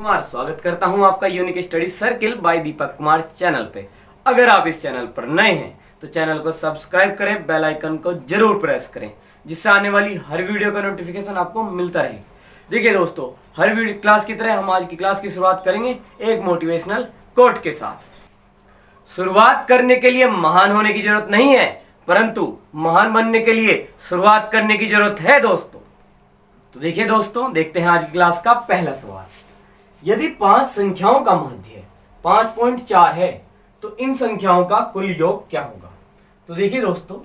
कुमार स्वागत करता हूं आपका unique study circle bye Deepak Kumar channel पे। अगर आप इस चैनल पर नए हैं तो चैनल को सब्सक्राइब करें, बेल आइकन को जरूर प्रेस करें जिससे आने वाली हर वीडियो का नोटिफिकेशन आपको मिलता रहे। देखिए दोस्तों, हर वीडियो क्लास की तरह हम आज की क्लास की शुरुआत करेंगे एक मोटिवेशनल कोट के साथ। शुरुआत करने के लिए महान होने की जरूरत नहीं है, परंतु महान बनने के लिए शुरुआत करने की जरूरत है दोस्तों। तो देखिए दोस्तों, देखते हैं आज की क्लास का पहला सवाल। यदि 5 संख्याओं का माध्य 5.4 है तो इन संख्याओं का कुल योग क्या होगा। तो देखिए दोस्तों,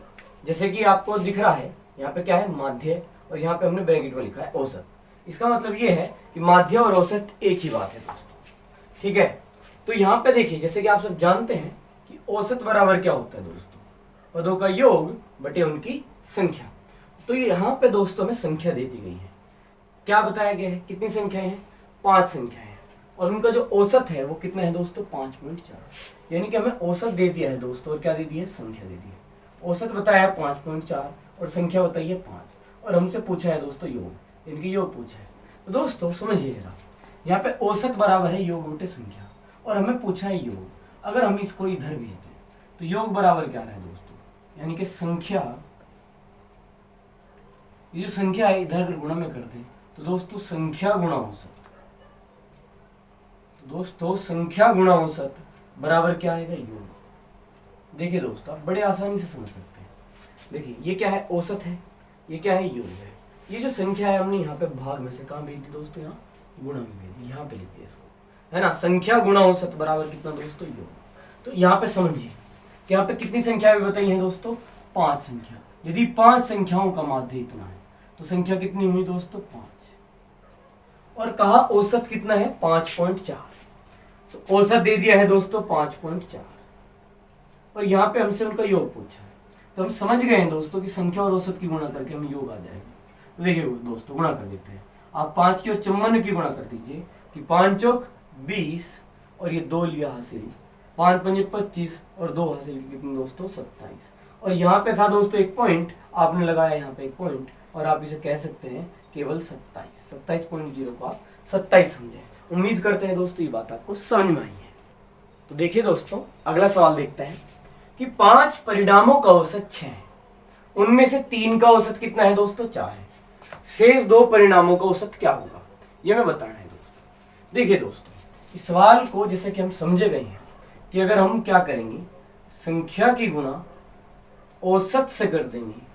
जैसे कि आपको दिख रहा है यहाँ पे क्या है, माध्य, और यहाँ पे हमने ब्रैकेट में लिखा है औसत। इसका मतलब ये है कि माध्य और औसत एक ही बात है दोस्तों, ठीक है। तो यहाँ पे देखिए, जैसे कि आप सब जानते हैं कि औसत बराबर क्या होता है दोस्तों, पदों का योग बटे उनकी संख्या। तो यहाँ पे दोस्तों में संख्या दे दी गई है, क्या बताया गया है, कितनी संख्याएं हैं, 5 संख्याएं हैं, और उनका जो औसत है वो कितना है दोस्तों, 5.4। यानी कि हमें औसत दे दिया है दोस्तों, और क्या दे दिया है, संख्या दे दी है। औसत बताया है 5.4 और संख्या बताई है 5, और हमसे पूछा है दोस्तों योग, इनकी योग पूछा है। तो दोस्तों समझिए जरा, यहाँ पे औसत बराबर है योग बटे संख्या, और हमें पूछा है योग। अगर हम इसको इधर भेज दें तो योग बराबर क्या रहा है दोस्तों, यानी कि संख्या, ये जो संख्या है इधर अगर गुणा में कर दें तो दोस्तों संख्या गुणा औसत, तो दोस्तों संख्या गुणा औसत बराबर क्या आएगा, योग। देखिए दोस्तों, आप बड़े आसानी से समझ सकते हैं। देखिए ये क्या है, औसत है, ये क्या है, योग है। ये जो संख्या है हमने यहाँ पे भाग में से कहाँ भेज दी दोस्तों, यहाँ गुणा में भेज दी, यहाँ पे लिख दिया इसको, है ना। संख्या गुणा औसत बराबर कितना दोस्तों, योग। तो यहाँ पे समझिए कि यहाँ पे कितनी संख्या भी बताई है दोस्तों, 5 संख्या। यदि 5 संख्याओं का माध्य इतना है तो संख्या कितनी हुई दोस्तों, 5, और कहा औसत कितना है, 5.4। तो औसत दे दिया है दोस्तों 5.4, और यहाँ पे हमसे उनका योग पूछा है। तो हम समझ गए हैं दोस्तों कि संख्या और औसत की गुणा करके हम योग आ जाएगा। तो देखिए दोस्तों, गुणा कर देते हैं। आप 5 की और 54 की गुणा कर दीजिए कि 5 चौक 20, और ये 2 लिया हासिल, 5 पंजे 25, और 2 हासिल की कितनी दोस्तों, 27। और यहाँ पे था दोस्तों एक पॉइंट, आपने लगाया यहाँ पे एक पॉइंट, और आप इसे कह सकते हैं केवल 27.0 को आप 27 समझे। उम्मीद करते हैं दोस्तों ये बात आपको समझ में आई है। तो देखिए दोस्तों, अगला सवाल देखते हैं कि 5 परिणामों का औसत 6 है, उनमें से 3 का औसत कितना है दोस्तों, 4 है। शेष 2 परिणामों का औसत क्या होगा, यह मैं बताना है दोस्तों। देखिए दोस्तों, इस सवाल को जैसे कि हम समझे गए हैं कि अगर हम क्या करेंगे, संख्या की गुणा औसत से कर देंगे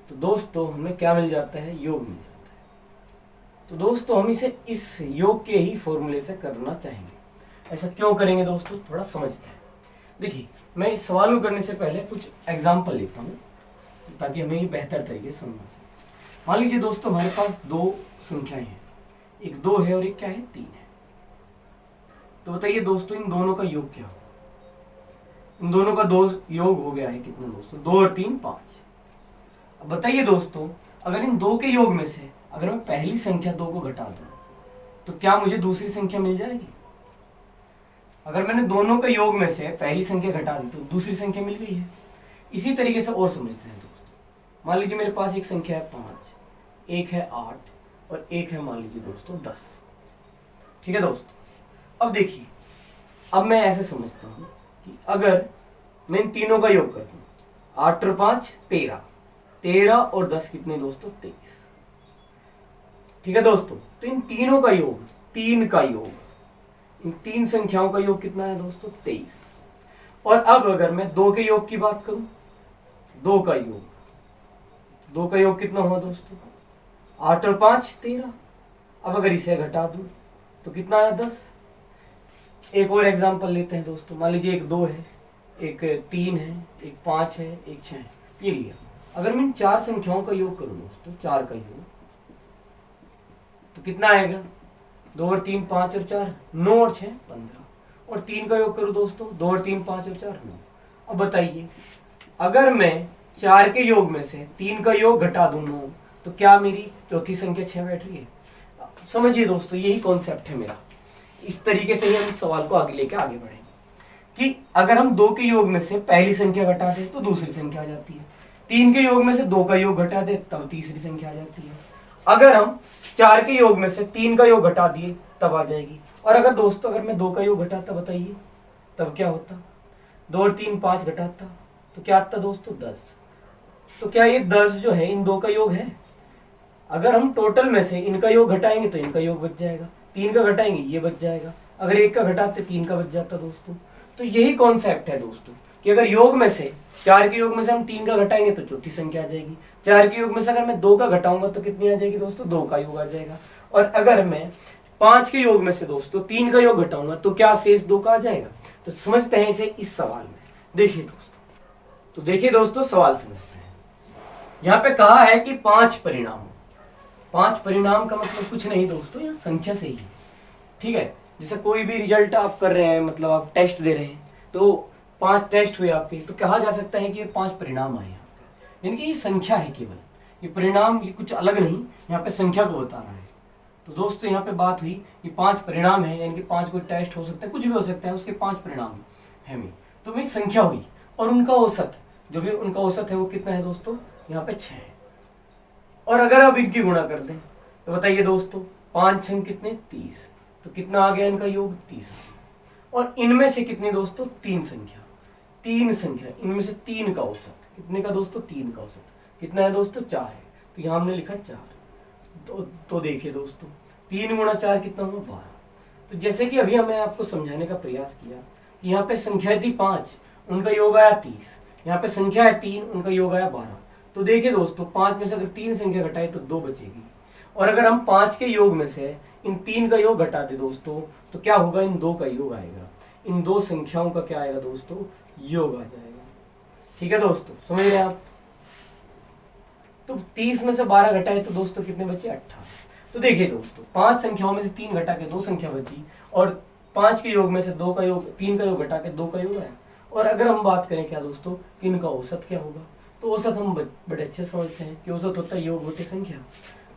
तो दोस्तों हमें क्या मिल जाता है, योग मिल जाता है। तो दोस्तों हम इसे इस योग के ही फॉर्मूले से करना चाहेंगे। ऐसा क्यों करेंगे दोस्तों, थोड़ा समझते हैं। देखिए, मैं इस सवाल को करने से पहले कुछ एग्जाम्पल लेता हूँ ताकि हमें ये बेहतर तरीके से समझ सके। मान लीजिए दोस्तों, हमारे पास 2 संख्याएं हैं, एक 2 है और एक क्या है, 3 है। तो बताइए दोस्तों, इन दोनों का योग क्या होगा। इन दोनों का 2 योग हो गया है कितना दोस्तों, 2 और 3 5। अब बताइए दोस्तों, अगर इन 2 के योग में से अगर मैं पहली संख्या 2 को घटा दूं तो क्या मुझे दूसरी संख्या मिल जाएगी। अगर मैंने दोनों के योग में से पहली संख्या घटा दी तो दूसरी संख्या मिल गई है। इसी तरीके से और समझते हैं दोस्तों। मान लीजिए मेरे पास एक संख्या है 5, एक है 8, और एक है मान लीजिए दोस्तों 10। ठीक है दोस्तों, अब देखिए, अब मैं ऐसे समझता हूं कि अगर मैं इन तीनों का योग कर दूं, 8 और 5 13, 13 और 10 कितने दोस्तों, 23। ठीक है दोस्तों, तो इन तीनों का योग, 3 का योग, इन 3 संख्याओं का योग कितना है दोस्तों, 23। और अब अगर मैं 2 के योग की बात करूं, 2 का योग, 2 का योग कितना हुआ दोस्तों, 8 और 5 13। अब अगर इसे घटा दूं तो कितना आया, 10। एक और एग्जांपल लेते हैं दोस्तों। मान लीजिए एक 2 है, एक 3 है, एक 5 है, एक 6 है, ये लिया। अगर मैं इन 4 संख्याओं का योग करूं दोस्तों, 4 का योग, तो कितना आएगा, 2 और 3 5 और 4 9 और 6 15, और 3 का योग करूं दोस्तों, 2 और 3 5 और 4 9। अब बताइए, अगर मैं 4 के योग में से 3 का योग घटा दूं 9, तो क्या मेरी चौथी संख्या 6 बैठ रही है। समझिए दोस्तों, यही कॉन्सेप्ट है मेरा। इस तरीके से ही हम सवाल को आगे लेके आगे बढ़ेंगे कि अगर हम 2 के योग में से पहली संख्या घटा दें तो दूसरी संख्या आ जाती है, 3 के योग में से 2 का योग घटा दे तब तीसरी संख्या आ जाती है। अगर हम 4 के योग में से 3 का योग घटा दिए तब आ जाएगी, और अगर दोस्तों अगर मैं 2 का योग घटाता बताइए तब क्या होता, 2 और 3 5 घटाता तो क्या आता दोस्तों 10। तो क्या ये 10 जो है इन 2 का योग है? अगर हम टोटल में से इनका योग घटाएंगे तो इनका योग बच जाएगा, 3 का घटाएंगे ये बच जाएगा, अगर 1 का घटाते 3 का बच जाता दोस्तों। तो यही कॉन्सेप्ट है दोस्तों कि अगर योग में से 4 के योग में से हम 3 का घटाएंगे तो चौथी संख्या आ जाएगी, 4 के योग में से अगर मैं 2 का घटाऊंगा तो कितनी आ जाएगी दोस्तों 2 का योग आ जाएगा, और अगर मैं 5 के योग में से दोस्तों 3 का योग घटाऊंगा तो क्या शेष 2 का आ जाएगा। तो समझते हैं इसे इस सवाल में। देखिए दोस्तों, तो देखिए दोस्तों सवाल समझते हैं। यहाँ पे कहा है कि 5 परिणाम, 5 परिणाम का मतलब कुछ नहीं दोस्तों, यहाँ संख्या से ही है, ठीक है। जैसे कोई भी रिजल्ट आप कर रहे हैं, मतलब आप टेस्ट दे रहे हैं, तो 5 टेस्ट हुए आपके, तो कहा जा सकता है कि ये 5 परिणाम आए आपके, यानी कि ये संख्या है केवल, ये परिणाम ये कुछ अलग नहीं, यहाँ पे संख्या को बता रहा है। तो दोस्तों यहाँ पे बात हुई कि 5 परिणाम है, यानी कि 5 कोई टेस्ट हो सकता है, कुछ भी हो सकता है, उसके 5 परिणाम है में, तो वही संख्या हुई। और उनका औसत, जो भी उनका औसत है वो कितना है दोस्तों, यहाँ पे 6 है। और अगर आप इनकी गुणा कर दें तो बताइए दोस्तों 5 6 कितने 30, तो कितना आ गया इनका योग 30। और इनमें से कितने दोस्तों 3 संख्या, 3 संख्या, इनमें से 3 का औसत कितने का दोस्तों 3 का औसत कितना है दोस्तों 4 है, तो यहाँ हमने लिखा 4। तो देखिए दोस्तों 3 गुणा 4 कितना हुआ 12। तो जैसे कि अभी हमें आपको समझाने का प्रयास किया कि यहाँ पे संख्या थी 5, उनका योग आया 30, यहाँ पे संख्या है 3, उनका योग आया 12। तो देखिए दोस्तों 5 में से अगर 3 संख्या घटाए तो 2 बचेगी, और अगर हम 5 के योग में से इन 3 का योग घटा दे दोस्तों तो क्या होगा, इन 2 का योग आएगा, इन 2 संख्याओं का क्या आएगा दोस्तों योग आ जाएगा। ठीक है दोस्तों, समझ रहे हैं आप। तो 30 में से 12 घटाए तो दोस्तों कितने बचे 18। तो देखिए दोस्तों 5 संख्याओं में से 3 घटा के 2 संख्या बची, और 5 के योग में से 2 का योग 3 का योग घटा के 2 का योग आया। और अगर हम बात करें क्या दोस्तों कि इनका औसत क्या होगा, तो औसत हम बड़े अच्छे समझते हैं कि औसत होता है योग बटे संख्या।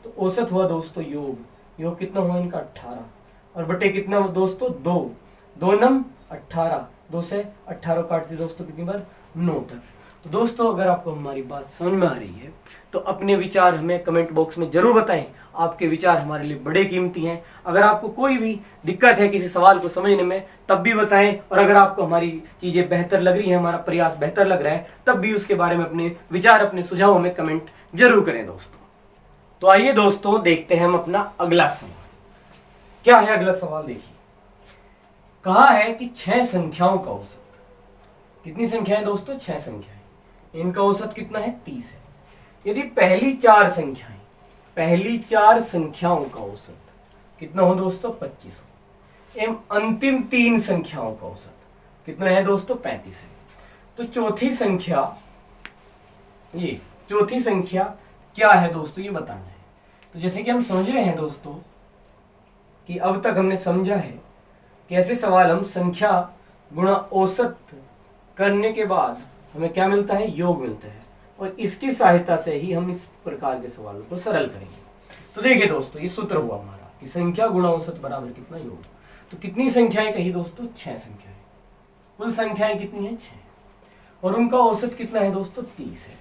तो औसत हुआ दोस्तों योग कितना हुआ इनका 18, और बटे कितना दोस्तों 2, 2 नम 18, 2 से 18 काट दी दोस्तों कितनी बार 9 तक। तो दोस्तों अगर आपको हमारी बात समझ में आ रही है तो अपने विचार हमें कमेंट बॉक्स में जरूर बताएं, आपके विचार हमारे लिए बड़े कीमती हैं। अगर आपको कोई भी दिक्कत है किसी सवाल को समझने में तब भी बताएं, और अगर आपको हमारी चीजें बेहतर लग रही है, हमारा प्रयास बेहतर लग रहा है, तब भी उसके बारे में अपने विचार अपने सुझाव हमें कमेंट जरूर करें दोस्तों। तो आइए दोस्तों देखते हैं हम अपना अगला सवाल। क्या है अगला सवाल, देखिए कहा है कि 6 संख्याओं का औसत, कितनी संख्याएं दोस्तों 6 संख्याएं, इनका औसत कितना है 30 है। यदि पहली 4 संख्याएं, पहली 4 संख्याओं का औसत कितना हो दोस्तों 25 हो, एवं अंतिम 3 संख्याओं का औसत कितना है दोस्तों 35 है, तो चौथी संख्या क्या है दोस्तों ये बताना है। तो जैसे कि हम समझ रहे हैं दोस्तों कि अब तक हमने समझा है कि ऐसे सवाल हम संख्या गुणा औसत करने के बाद हमें क्या मिलता है, योग मिलता है, और इसकी सहायता से ही हम इस प्रकार के सवालों को सरल करेंगे। तो देखिए दोस्तों ये सूत्र हुआ हमारा कि संख्या गुणा औसत बराबर कितना योग। तो कितनी संख्याएं कही दोस्तों 6 संख्याएं, कुल संख्याएं कितनी है 6, और उनका औसत कितना है दोस्तों 30 है।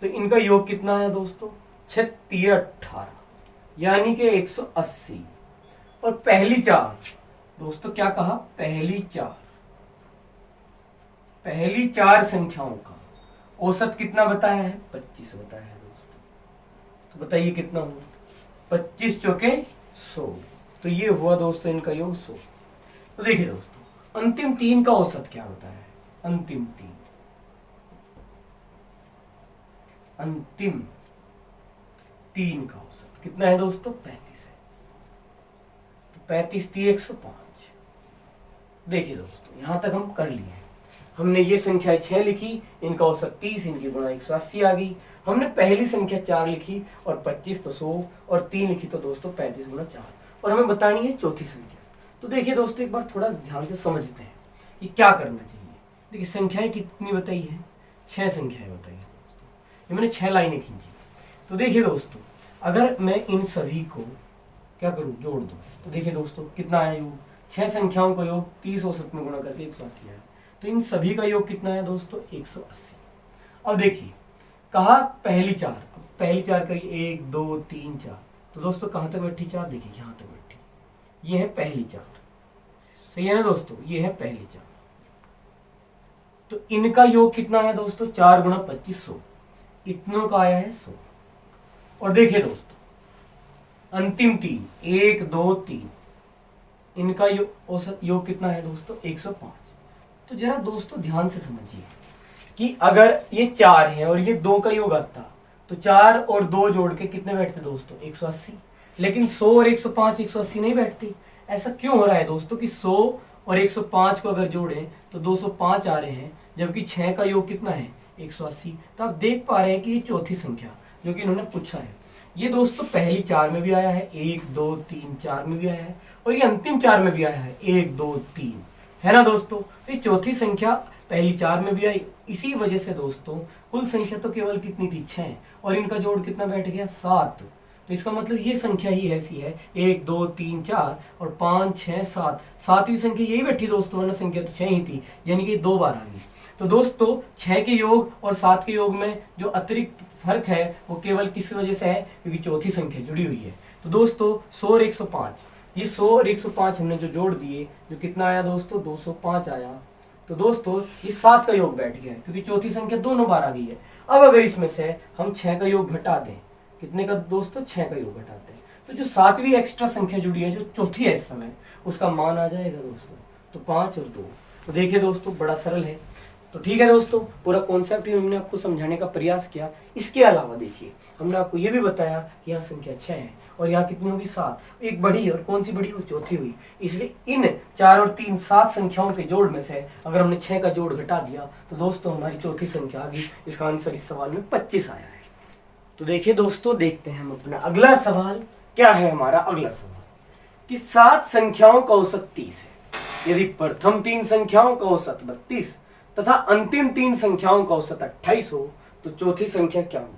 तो इनका योग कितना है दोस्तों 6 3 18 यानी कि 180। और पहली 4 दोस्तों क्या कहा, पहली 4 संख्याओं का औसत कितना बताया है 25 बताया है दोस्तों। तो बताइए कितना हुआ 25 चौके 100। तो ये हुआ दोस्तों इनका योग 100। तो देखिए दोस्तों अंतिम 3 का औसत क्या होता है, अंतिम 3 का औसत कितना है दोस्तों 35 है। तो 35 3 105। देखिए दोस्तों यहां तक हम कर लिए, हमने ये संख्या 6 लिखी, इनका औसत 30, इनकी गुणा 180 आ गई। हमने पहली संख्या 4 लिखी और 25 तो 100, और 3 लिखी तो दोस्तों 35 गुणा 4, और हमें बतानी है चौथी संख्या। तो देखिए दोस्तों एक बार थोड़ा ध्यान से समझते हैं ये क्या करना चाहिए। देखिए संख्याएं कितनी बताई है 6 संख्याएं बताई है दोस्तों, ये मैंने 6 लाइनें खींची। तो देखिए दोस्तों अगर मैं इन सभी को क्या करूं जोड़ दूं, तो देखिए दोस्तों कितना आया योग, 6 संख्याओं का योग 30 औसत में गुणा करके 180 आया। तो इन सभी का योग कितना है दोस्तों 180। अब देखिए कहा पहली 4, अब पहली 4 करिए 1 2 3 4। तो दोस्तों कहां तक बैठी 4, देखिए यहां तक बैठी, ये है पहली 4। सही है ना दोस्तों, ये है पहली चार। तो इनका योग कितना है दोस्तों, 4 गुणा 25 100, इतनों का आया है 100। और देखिए दोस्तों अंतिम तीन 1 2 3, इनका योग औसत योग कितना है दोस्तों 105। तो जरा दोस्तों ध्यान से समझिए कि अगर ये 4 है और ये 2 का योग आता तो 4 और 2 जोड़ के कितने बैठते दोस्तों 180। लेकिन 100 और 105 180 नहीं बैठती। ऐसा क्यों हो रहा है दोस्तों कि 100 और 105 को अगर जोड़ें तो 205 आ रहे हैं, जबकि 6 का योग कितना है 180। तो आप देख पा रहे हैं कि ये चौथी संख्या जो कि इन्होंने पूछा है, ये दोस्तों पहली 4 में भी आया है, 1 2 3 4 में भी आया है, और ये अंतिम 4 में भी आया है 1 2 3, है ना दोस्तों। तो ये चौथी संख्या पहली 4 में भी आई। इसी वजह से दोस्तों कुल संख्या तो केवल कितनी थी 6, और इनका जोड़ कितना बैठ गया 7। तो इसका मतलब ये संख्या ही ऐसी है 1 2 3 4 और 5 6 7, सातवीं संख्या यही बैठी दोस्तों, वरना संख्या तो 6 ही थी, यानी कि 2 बार आ गई। तो दोस्तों 6 के योग और 7 के योग में जो अतिरिक्त फर्क है वो केवल किस वजह से है, क्योंकि चौथी संख्या जुड़ी हुई है। तो दोस्तों 100 और 105, ये 100 और 105 हमने जो जोड़ दिए, जो कितना आया दोस्तों 205 आया। तो दोस्तों ये 7 का योग बैठ गया क्योंकि चौथी संख्या दोनों बार आ गई है। अब अगर इसमें से हम 6 का योग घटा दें, कितने का दोस्तों 6 का योग घटाते हैं, तो जो 7वीं एक्स्ट्रा संख्या जुड़ी है जो चौथी है इस समय, उसका मान आ जाएगा दोस्तों तो 5 और 2। तो देखिए दोस्तों बड़ा सरल है। तो ठीक है दोस्तों, पूरा कॉन्सेप्ट ही हमने आपको समझाने का प्रयास किया। इसके अलावा देखिए हमने आपको ये भी बताया कि यहाँ संख्या 6 है और यहाँ कितनी होगी 7, एक बढ़ी, और कौन सी बढ़ी, वो चौथी हुई। इसलिए इन 4 और 3 7 संख्याओं के जोड़ में से अगर हमने 6 का जोड़ घटा दिया तो दोस्तों हमारी चौथी संख्या आ गई। इसका आंसर इस सवाल में 25 आया है। तो देखिए दोस्तों, देखते हैं हम अपना अगला सवाल। क्या है हमारा अगला सवाल कि 7 संख्याओं का औसत 30 है, यदि प्रथम 3 संख्याओं का औसत 32 तथा अंतिम 3 संख्याओं का औसत 28 हो तो चौथी संख्या क्या होगी।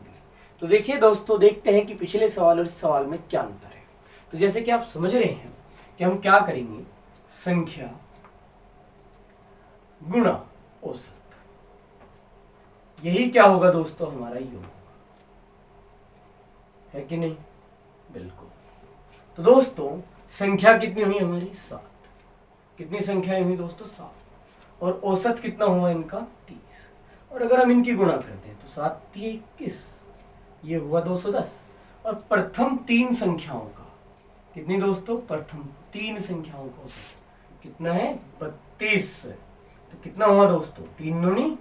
तो देखिए दोस्तों, देखते हैं कि पिछले सवाल और इस सवाल में क्या अंतर है। तो जैसे कि आप समझ रहे हैं कि हम क्या करेंगे, संख्या गुणा औसत, यही क्या होगा दोस्तों हमारा योग, है कि नहीं, बिल्कुल। तो दोस्तों संख्या कितनी हुई हमारी 7, कितनी संख्याएं हुई दोस्तों 7, और औसत कितना हुआ इनका 30। और अगर हम इनकी गुणा करते हैं तो 7 3 21, ये हुआ 210। और प्रथम 3 संख्याओं का कितनी दोस्तों, प्रथम 3 संख्याओं का औसत कितना है 32। तो कितना हुआ दोस्तों 3 दूनी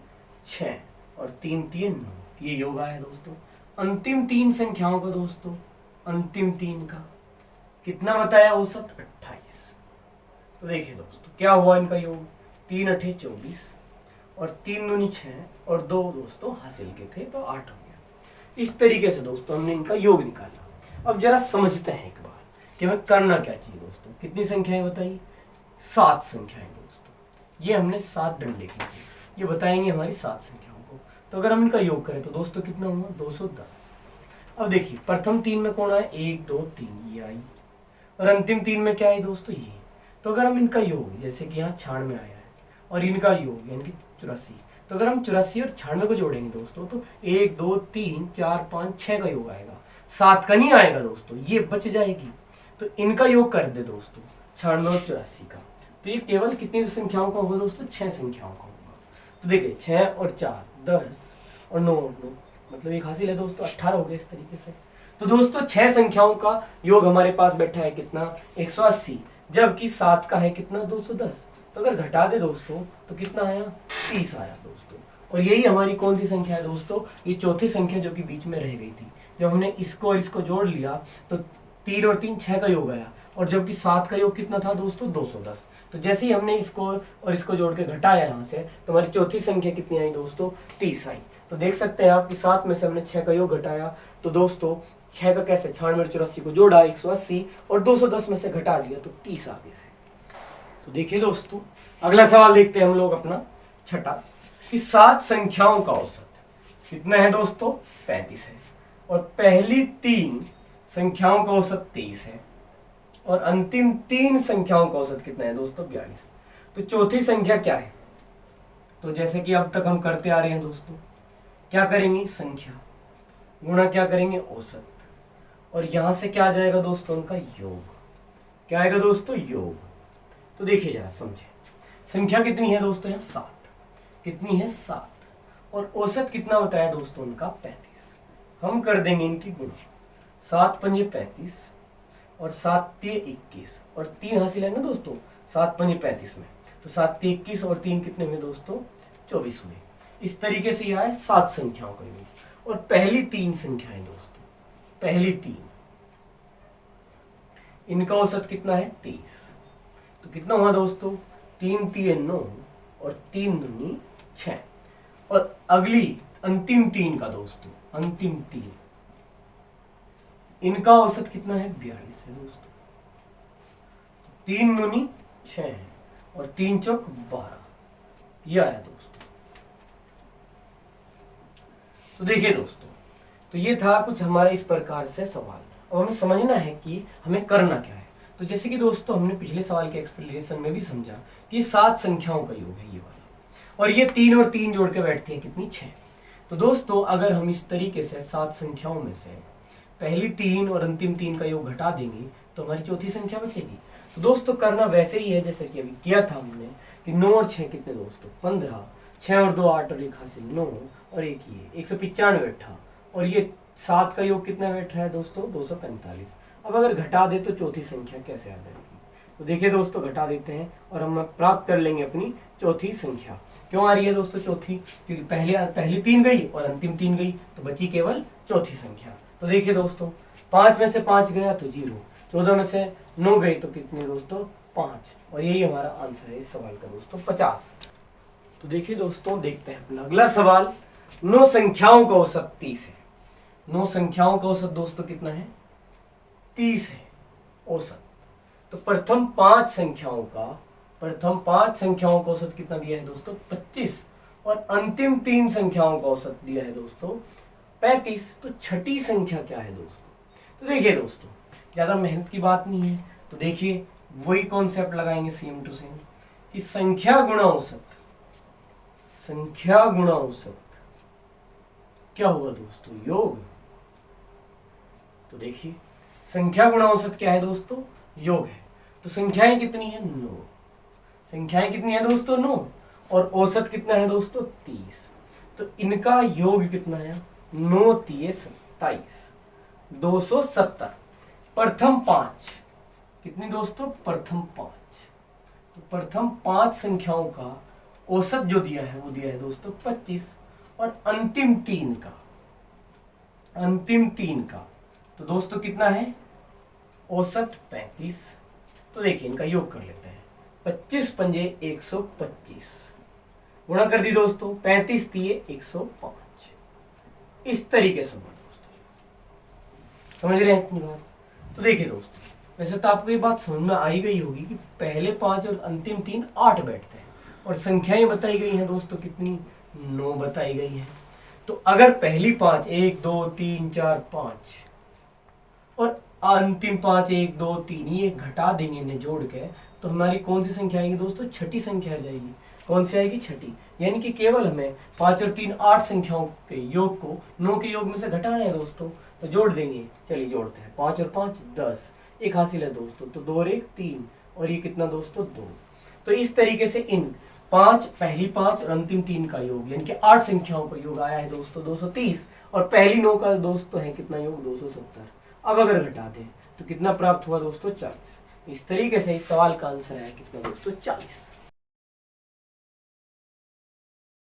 6 और 3 3 9, ये योग आया दोस्तों। अंतिम 3 संख्याओं का दोस्तों, अंतिम 3 का कितना बताया औसत 28। तो देखिए दोस्तों क्या हुआ इनका योग, 3 8 24 और 3 दूनी 6 और 2 दोस्तों हासिल के थे तो 8 हो गया। इस तरीके से दोस्तों हमने इनका योग निकाला। अब जरा समझते हैं एक बार कि हमें करना क्या चाहिए दोस्तों। कितनी संख्याएं बताइए, 7 संख्याएं दोस्तों। ये हमने 7 डंडे की थी, ये बताएंगे हमारी 7 संख्याओं को। तो अगर हम इनका योग करें तो दोस्तों कितना हुआ 210। अब देखिए प्रथम 3 में कौन आया 1 2 3, ये आई, और अंतिम 3 में क्या आई दोस्तों ये। तो अगर हम इनका योग, जैसे कि यहाँ 96 आया है और इनका योग यानी कि 84, तो अगर हम 84 और 96 को जोड़ेंगे दोस्तों तो 1 2 3 4 5 6 का योग आएगा, 7 का नहीं आएगा दोस्तों, ये बच जाएगी। तो इनका योग कर दे दोस्तों 96 और 84 का, तो ये केवल कितनी संख्याओं का होगा दोस्तों 6 संख्याओं का होगा। तो देखिए 6 और 4 10 और 9 और 9, मतलब एक हासिल है दोस्तों 18 हो गए इस तरीके से। तो दोस्तों 6 संख्याओं का योग हमारे पास बैठा है कितना 180, जबकि 7 का है कितना 210। तो अगर घटा दे दोस्तों तो कितना आया 30 आया दोस्तों। और यही हमारी कौन सी संख्या है दोस्तों, ये चौथी संख्या जो कि बीच में रह गई थी। जब हमने इसको और इसको जोड़ लिया तो 3 और 3 6 का योग आया, और जबकि 7 का योग कितना था दोस्तों 210। तो जैसे ही हमने इसको और इसको जोड़ के घटाया यहाँ से, तो हमारी चौथी संख्या कितनी आई दोस्तों 30 आई। तो देख सकते हैं आप कि 7 में से हमने 6 का योग घटाया, तो दोस्तों 6 का कैसे 96 और 84 को जोड़ा 180 और 210 में से घटा दिया तो 30 आगे से। तो देखिए दोस्तों अगला सवाल देखते हैं हम लोग अपना छठा, कि 7 संख्याओं का औसत कितना है दोस्तों 35 है, और पहली 3 संख्याओं का औसत 23 है, और अंतिम 3 संख्याओं का औसत कितना है दोस्तों 42। तो चौथी संख्या क्या है। तो जैसे कि अब तक हम करते आ रहे हैं दोस्तों, क्या करेंगे संख्या गुणा क्या करेंगे औसत, और यहां से क्या आ जाएगा दोस्तों उनका योग, क्या आएगा दोस्तों योग। तो देखिए जरा समझे, संख्या कितनी है दोस्तों यहाँ 7, कितनी है 7, और औसत कितना बताया दोस्तों उनका 35। हम कर देंगे इनकी गुणा, 7 पंजे 35 और 7 तिये 21 और 3 हासिल है ना दोस्तों 7 पंजे 35 में, तो 7 तिये 21 और 3 कितने हुए दोस्तों 24 हुए। इस तरीके से यह है 7 संख्याओं का योग। और पहली 3 संख्याएं दोस्तों, पहली 3, इनका औसत कितना है 23, तो कितना हुआ दोस्तों 3 तिये 9 और 3 दूनी 6। और अगली अंतिम 3 का दोस्तों, अंतिम 3, इनका औसत कितना है 42 है दोस्तों, 3 दूनी 6 है और 3 चौक 12, यह आया दोस्तों। तो देखिए दोस्तों, तो ये था कुछ हमारा इस प्रकार से सवाल। अब हमें समझना है कि हमें करना क्या है। तो जैसे कि दोस्तों हमने पिछले सवाल के एक्सप्लेनेशन में भी समझा कि 7 संख्याओं का योग है ये वाला, और ये 3 और 3 जोड़ के बैठती है कितनी 6। तो दोस्तों अगर हम इस तरीके से 7 संख्याओं में से पहली 3 और अंतिम 3 का योग घटा देंगे तो हमारी चौथी संख्या बचेगी। तो दोस्तों करना वैसे ही है जैसे कि अभी किया था हमने कि 9 और 6 कितने दोस्तों 15, 6 और 2 8 और 1 हासिल 9 और एक ये 195 बैठा, और ये 7 का योग कितना बैठ रहा है दोस्तों 245। अब अगर घटा दे तो चौथी संख्या कैसे आ जाएगी, तो देखिए दोस्तों घटा देते हैं और हम प्राप्त कर लेंगे अपनी चौथी संख्या। क्यों आ रही है दोस्तों चौथी, क्योंकि पहली 3 गई और अंतिम 3 गई, तो बची केवल चौथी संख्या। तो देखिए दोस्तों 5 में से 5 गया तो 0, 14 में से 9 गई तो कितने दोस्तों 5, और यही हमारा आंसर है इस सवाल का दोस्तों 50। तो देखिए दोस्तों देखते हैं अपना अगला सवाल। 9 संख्याओं का औसत 30 है। 9 संख्याओं का औसत दोस्तों कितना है 30 है औसत। तो प्रथम 5 संख्याओं का औसत कितना दिया है दोस्तों 25, और अंतिम 3 संख्याओं का औसत दिया है दोस्तों 35। तो छठी संख्या क्या है दोस्तों, तो देखिए दोस्तों ज्यादा मेहनत की बात नहीं है। तो देखिए वही कॉन्सेप्ट लगाएंगे सेम टू सेम कि संख्या गुणा औसत, संख्या गुणा औसत क्या होगा दोस्तों योग। तो देखिए संख्या गुणा औसत क्या है दोस्तों योग है। तो संख्याएं कितनी है 9, संख्याएं कितनी है दोस्तों 9, और औसत कितना है दोस्तों 30। तो इनका योग कितना है 9 तिये 27, 270। प्रथम 5 कितनी दोस्तों प्रथम 5, तो प्रथम 5 संख्याओं का औसत जो दिया है वो दिया है दोस्तों 25, और अंतिम 3 का, अंतिम 3 का तो दोस्तों कितना है औसत 35। तो देखिए इनका योग कर लेते हैं, 25 पंजे 125, गुणा कर दी दोस्तों 35 तिये 105। इस तरीके से दोस्तों समझ रहे हैं इतनी बात। तो देखिए दोस्तों वैसे तो आपको ये बात समझ में आई गई होगी कि पहले 5 और अंतिम 3 8 बैठते हैं, और संख्याएं बताई गई हैं दोस्तों कितनी 9 बताई गई हैं। तो अगर पहली 5 1 2 3 4 5 और अंतिम 5 1 2 3 ये घटा देंगे इन्हें जोड़ के, तो हमारी कौन सी संख्या आएगी दोस्तों छठी संख्या आ जाएगी। कौन सी आएगी छठी, यानी कि केवल हमें 5 और 3 8 संख्याओं के योग को 9 के योग में से घटाना है दोस्तों। तो जोड़ देंगे, चलिए जोड़ते हैं 5 और 5 10, एक हासिल है दोस्तों, तो 2 और 1 3, और ये कितना दोस्तों 2। तो इस तरीके से इन पहली 5 और अंतिम 3 का योग यानी कि 8 संख्याओं का योग आया है दोस्तों 230, और पहली 9 का दोस्तों है कितना योग 270। अब अगर घटा दें तो कितना प्राप्त हुआ दोस्तों 40। इस तरीके से इस सवाल का आंसर है कितना दोस्तों 40।